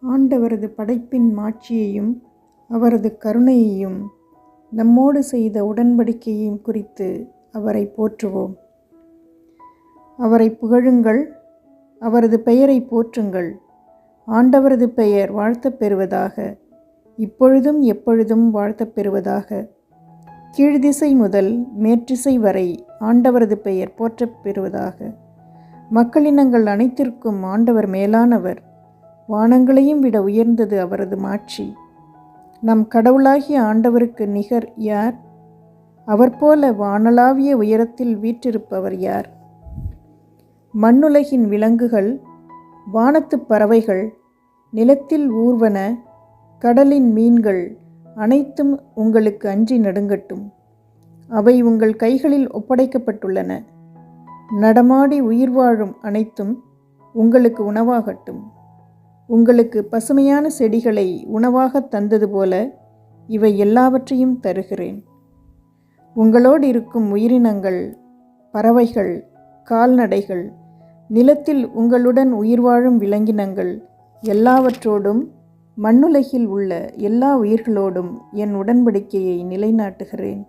ஆண்டவரது படைப்பின் மாட்சியையும் அவரது கருணையையும் நம்மோடு செய்த உடன்படிக்கையையும் குறித்து அவரை போற்றுவோம். அவரை புகழுங்கள், அவரது பெயரை போற்றுங்கள். ஆண்டவரது பெயர் வாழ்த்தப் பெறுவதாக, இப்பொழுதும் எப்பொழுதும் வாழ்த்தப் பெறுவதாக. கீழ்திசை முதல் மேற்றிசை வரை ஆண்டவரது பெயர் போற்றப் பெறுவதாக. மக்களினங்கள் அனைத்திற்கும் ஆண்டவர் மேலானவர். வானங்களையும் விட உயர்ந்தது அவரது மாட்சி. நம் கடவுளாகிய ஆண்டவருக்கு நிகர் யார்? அவர் போல வானளாவிய உயரத்தில் வீற்றிருப்பவர் யார்? மண்ணுலகின் விலங்குகள், வானத்துப் பறவைகள், நிலத்தில் ஊர்வன, கடலின் மீன்கள் அனைத்தும் உங்களுக்கு அஞ்சி நடுங்கட்டும். அவை உங்கள் கைகளில் ஒப்படைக்கப்பட்டுள்ளன. நடமாடி உயிர் வாழும் அனைத்தும் உங்களுக்கு உணவாகட்டும். உங்களுக்கு பசுமையான செடிகளை உணவாகத் தந்தது போல இவை எல்லாவற்றையும் தருகிறேன். உங்களோடு இருக்கும் உயிரினங்கள், பறவைகள், கால்நடைகள், நிலத்தில் உங்களுடன் உயிர் வாழும் விலங்கினங்கள் எல்லாவற்றோடும் மண்ணுலகில் உள்ள எல்லா உயிர்களோடும் என் உடன்படிக்கையை நிலைநாட்டுகிறேன்.